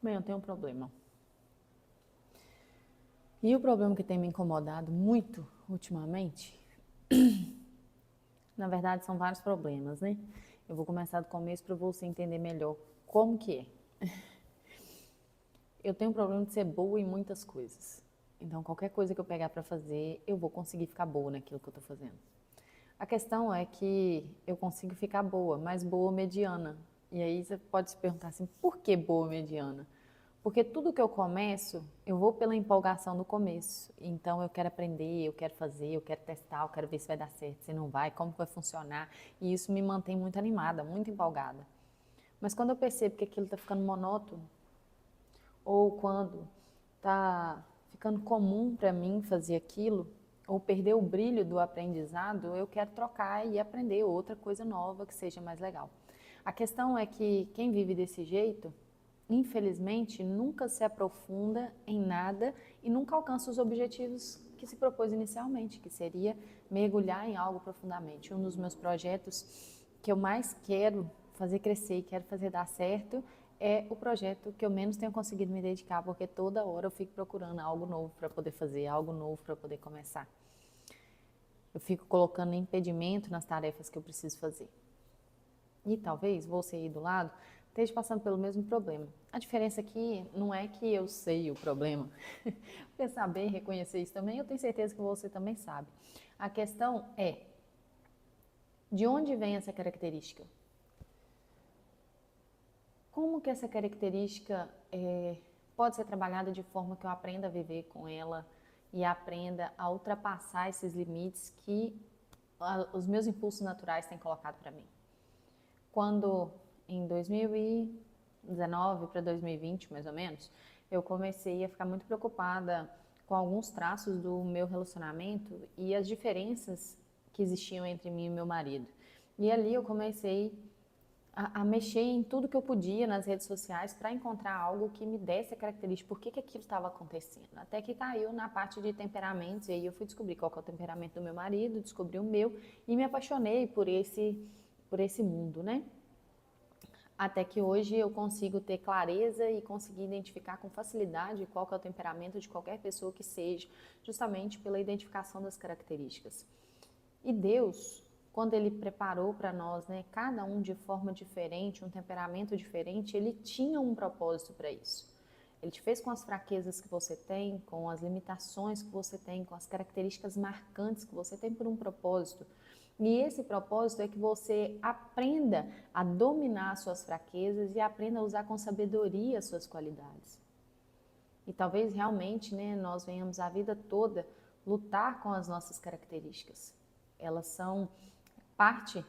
Bem, eu tenho um problema. E o problema que tem me incomodado muito ultimamente, na verdade são vários problemas, né? Eu vou começar do começo para você entender melhor como que é. Eu tenho um problema de ser boa em muitas coisas. Então, qualquer coisa que eu pegar para fazer, eu vou conseguir ficar boa naquilo que eu estou fazendo. A questão é que eu consigo ficar boa, mas boa mediana. E aí você pode se perguntar assim, por que boa mediana? Porque tudo que eu começo, eu vou pela empolgação do começo. Então eu quero aprender, eu quero fazer, eu quero testar, eu quero ver se vai dar certo, se não vai, como que vai funcionar. E isso me mantém muito animada, muito empolgada. Mas quando eu percebo que aquilo está ficando monótono, ou quando está ficando comum para mim fazer aquilo, ou perder o brilho do aprendizado, eu quero trocar e aprender outra coisa nova que seja mais legal. A questão é que quem vive desse jeito, infelizmente, nunca se aprofunda em nada e nunca alcança os objetivos que se propôs inicialmente, que seria mergulhar em algo profundamente. Um dos meus projetos que eu mais quero fazer crescer e quero fazer dar certo é o projeto que eu menos tenho conseguido me dedicar, porque toda hora eu fico procurando algo novo para poder fazer, algo novo para poder começar. Eu fico colocando impedimento nas tarefas que eu preciso fazer. E talvez você aí do lado esteja passando pelo mesmo problema. A diferença aqui não é que eu sei o problema, porque saber reconhecer isso também, eu tenho certeza que você também sabe. A questão é, de onde vem essa característica? Como que essa característica pode ser trabalhada de forma que eu aprenda a viver com ela e aprenda a ultrapassar esses limites que os meus impulsos naturais têm colocado para mim? Quando em 2019 para 2020, mais ou menos, eu comecei a ficar muito preocupada com alguns traços do meu relacionamento e as diferenças que existiam entre mim e meu marido. E ali eu comecei a mexer em tudo que eu podia nas redes sociais para encontrar algo que me desse a característica, por que aquilo estava acontecendo. Até que caiu na parte de temperamentos, e aí eu fui descobrir qual que é o temperamento do meu marido, descobri o meu e me apaixonei por esse mundo, né? Até que hoje eu consigo ter clareza e conseguir identificar com facilidade qual que é o temperamento de qualquer pessoa que seja, justamente pela identificação das características. E Deus, quando Ele preparou para nós, né, cada um de forma diferente, um temperamento diferente, Ele tinha um propósito para isso. Ele te fez com as fraquezas que você tem, com as limitações que você tem, com as características marcantes que você tem por um propósito. E esse propósito é que você aprenda a dominar as suas fraquezas e aprenda a usar com sabedoria as suas qualidades. E talvez realmente, né, nós venhamos a vida toda lutar com as nossas características. Elas são parte,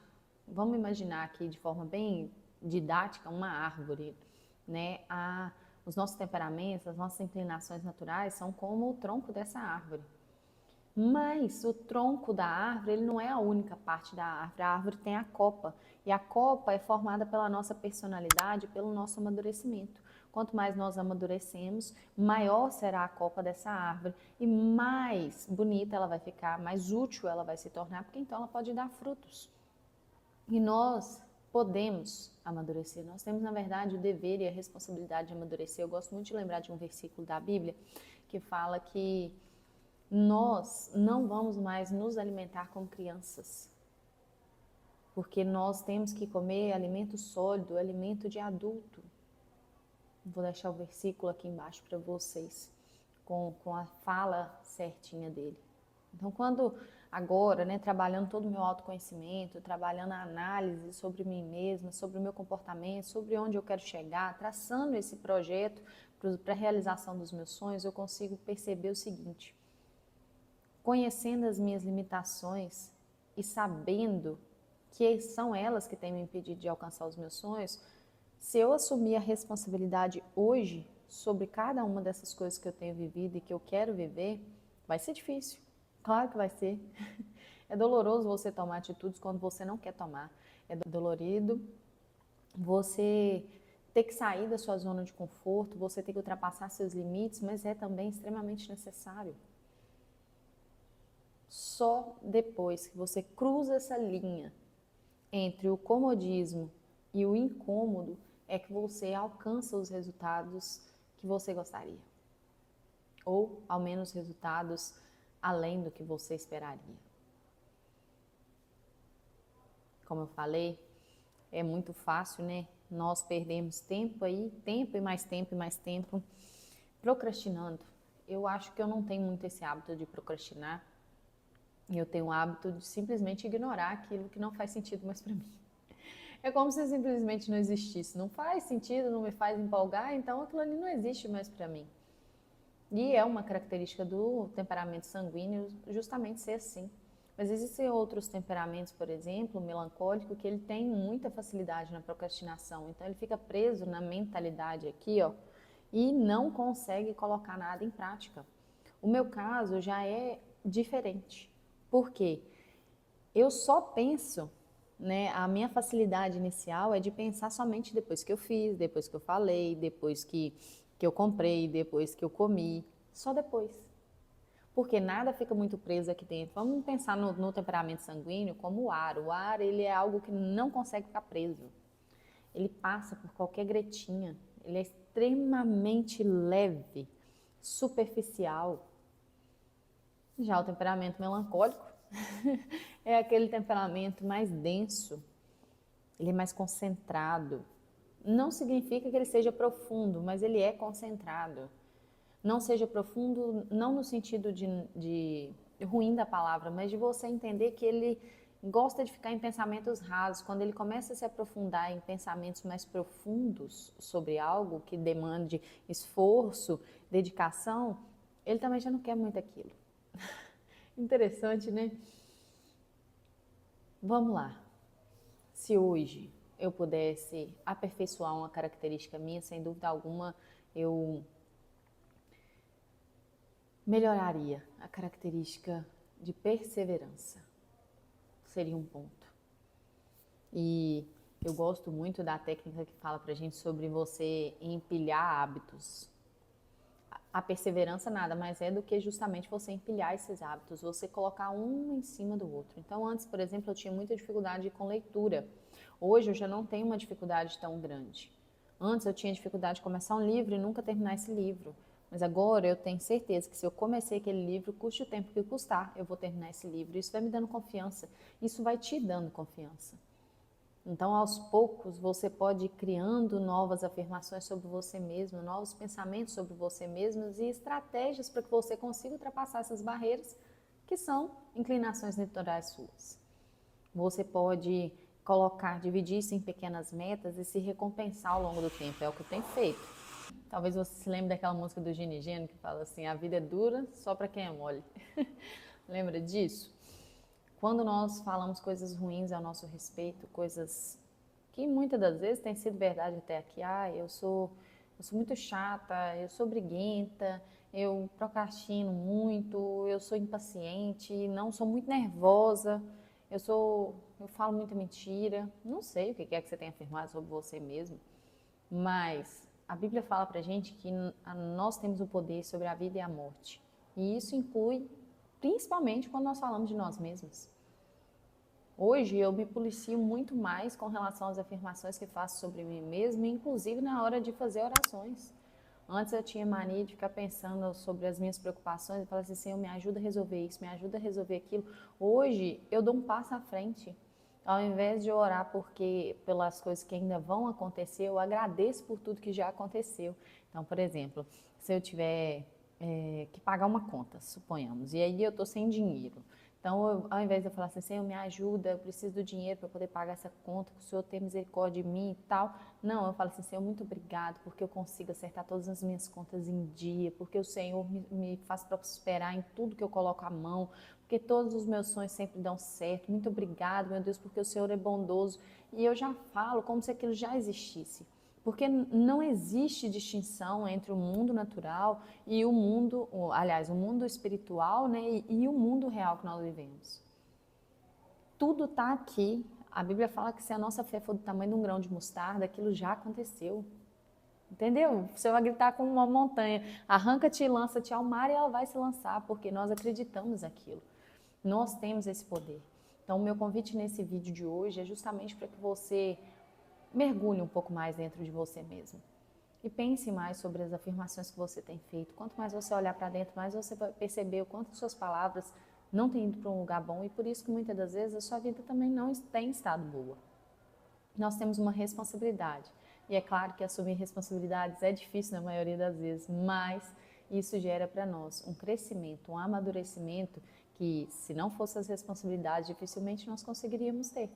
vamos imaginar aqui de forma bem didática, uma árvore, né? Os nossos temperamentos, as nossas inclinações naturais são como o tronco dessa árvore. Mas o tronco da árvore, ele não é a única parte da árvore. A árvore tem a copa. E a copa é formada pela nossa personalidade, pelo nosso amadurecimento. Quanto mais nós amadurecemos, maior será a copa dessa árvore e mais bonita ela vai ficar, mais útil ela vai se tornar, porque então ela pode dar frutos. E nós podemos amadurecer. Nós temos, na verdade, o dever e a responsabilidade de amadurecer. Eu gosto muito de lembrar de um versículo da Bíblia que fala que nós não vamos mais nos alimentar como crianças, porque nós temos que comer alimento sólido, alimento de adulto. Vou deixar o versículo aqui embaixo para vocês, com a fala certinha dele. Então, quando agora, né, trabalhando todo o meu autoconhecimento, trabalhando a análise sobre mim mesma, sobre o meu comportamento, sobre onde eu quero chegar, traçando esse projeto para a realização dos meus sonhos, eu consigo perceber o seguinte: conhecendo as minhas limitações e sabendo que são elas que têm me impedido de alcançar os meus sonhos, se eu assumir a responsabilidade hoje sobre cada uma dessas coisas que eu tenho vivido e que eu quero viver, vai ser difícil. Claro que vai ser. É doloroso você tomar atitudes quando você não quer tomar. É dolorido você ter que sair da sua zona de conforto, você ter que ultrapassar seus limites, mas é também extremamente necessário. Só depois que você cruza essa linha entre o comodismo e o incômodo é que você alcança os resultados que você gostaria. Ou, ao menos, resultados além do que você esperaria. Como eu falei, é muito fácil, né? Nós perdemos tempo aí, tempo e mais tempo e mais tempo, procrastinando. Eu acho que eu não tenho muito esse hábito de procrastinar. Eu tenho o hábito de simplesmente ignorar aquilo que não faz sentido mais para mim. É como se simplesmente não existisse. Não faz sentido, não me faz empolgar, então aquilo ali não existe mais para mim. E é uma característica do temperamento sanguíneo justamente ser assim. Mas existem outros temperamentos, por exemplo, o melancólico, que ele tem muita facilidade na procrastinação. Então ele fica preso na mentalidade aqui, ó, e não consegue colocar nada em prática. O meu caso já é diferente. Por quê? Eu só penso, né? A minha facilidade inicial é de pensar somente depois que eu fiz, depois que eu falei, depois que eu comprei, depois que eu comi, só depois. Porque nada fica muito preso aqui dentro. Vamos pensar no temperamento sanguíneo como o ar. O ar, ele é algo que não consegue ficar preso. Ele passa por qualquer gretinha. Ele é extremamente leve, superficial. Já o temperamento melancólico é aquele temperamento mais denso. Ele é mais concentrado. Não significa que ele seja profundo, mas ele é concentrado. Não seja profundo, não no sentido de ruim da palavra, mas de você entender que ele gosta de ficar em pensamentos rasos. Quando ele começa a se aprofundar em pensamentos mais profundos sobre algo que demande esforço, dedicação, ele também já não quer muito aquilo. Interessante, né? Vamos lá. Se hoje eu pudesse aperfeiçoar uma característica minha, sem dúvida alguma, eu melhoraria a característica de perseverança. Seria um ponto. E eu gosto muito da técnica que fala pra gente sobre você empilhar hábitos. A perseverança nada mais é do que justamente você empilhar esses hábitos, você colocar um em cima do outro. Então, antes, por exemplo, eu tinha muita dificuldade com leitura. Hoje eu já não tenho uma dificuldade tão grande. Antes eu tinha dificuldade de começar um livro e nunca terminar esse livro. Mas agora eu tenho certeza que se eu comecei aquele livro, custe o tempo que custar, eu vou terminar esse livro. Isso vai me dando confiança. Isso vai te dando confiança. Então, aos poucos, você pode ir criando novas afirmações sobre você mesmo, novos pensamentos sobre você mesmo e estratégias para que você consiga ultrapassar essas barreiras que são inclinações naturais suas. Você pode dividir isso em pequenas metas e se recompensar ao longo do tempo. É o que eu tenho feito. Talvez você se lembre daquela música do Gini Geno que fala assim: a vida é dura só para quem é mole. Lembra disso? Quando nós falamos coisas ruins ao nosso respeito, coisas que muitas das vezes têm sido verdade até aqui, eu sou muito chata, eu sou briguenta, eu procrastino muito, eu sou impaciente, não sou muito nervosa, eu falo muita mentira. Não sei o que é que você tem afirmado sobre você mesmo, mas a Bíblia fala pra gente que nós temos o poder sobre a vida e a morte. E isso inclui principalmente quando nós falamos de nós mesmos. Hoje eu me policio muito mais com relação às afirmações que faço sobre mim mesma, inclusive na hora de fazer orações. Antes eu tinha mania de ficar pensando sobre as minhas preocupações e falar assim: Senhor, me ajuda a resolver isso, me ajuda a resolver aquilo. Hoje eu dou um passo à frente. Ao invés de orar pelas coisas que ainda vão acontecer, eu agradeço por tudo que já aconteceu. Então, por exemplo, se eu tiver que pagar uma conta, suponhamos, e aí eu estou sem dinheiro. Então, ao invés de eu falar assim: Senhor, me ajuda, eu preciso do dinheiro para poder pagar essa conta, que o Senhor tenha misericórdia de mim e tal. Não, eu falo assim: Senhor, muito obrigado, porque eu consigo acertar todas as minhas contas em dia, porque o Senhor me faz prosperar em tudo que eu coloco a mão, porque todos os meus sonhos sempre dão certo. Muito obrigado, meu Deus, porque o Senhor é bondoso. E eu já falo como se aquilo já existisse. Porque não existe distinção entre o mundo natural e o mundo, aliás, o mundo espiritual, né, e o mundo real que nós vivemos. Tudo está aqui. A Bíblia fala que se a nossa fé for do tamanho de um grão de mostarda, aquilo já aconteceu. Entendeu? Você vai gritar com uma montanha: arranca-te e lança-te ao mar, e ela vai se lançar, porque nós acreditamos naquilo. Nós temos esse poder. Então, o meu convite nesse vídeo de hoje é justamente para que você mergulhe um pouco mais dentro de você mesmo. E pense mais sobre as afirmações que você tem feito. Quanto mais você olhar para dentro, mais você vai perceber o quanto suas palavras não têm ido para um lugar bom e por isso que muitas das vezes a sua vida também não tem estado boa. Nós temos uma responsabilidade. E é claro que assumir responsabilidades é difícil na maioria das vezes, mas isso gera para nós um crescimento, um amadurecimento que, se não fossem as responsabilidades, dificilmente nós conseguiríamos ter.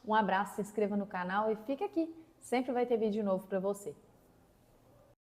Um abraço, se inscreva no canal e fica aqui. Sempre vai ter vídeo novo para você.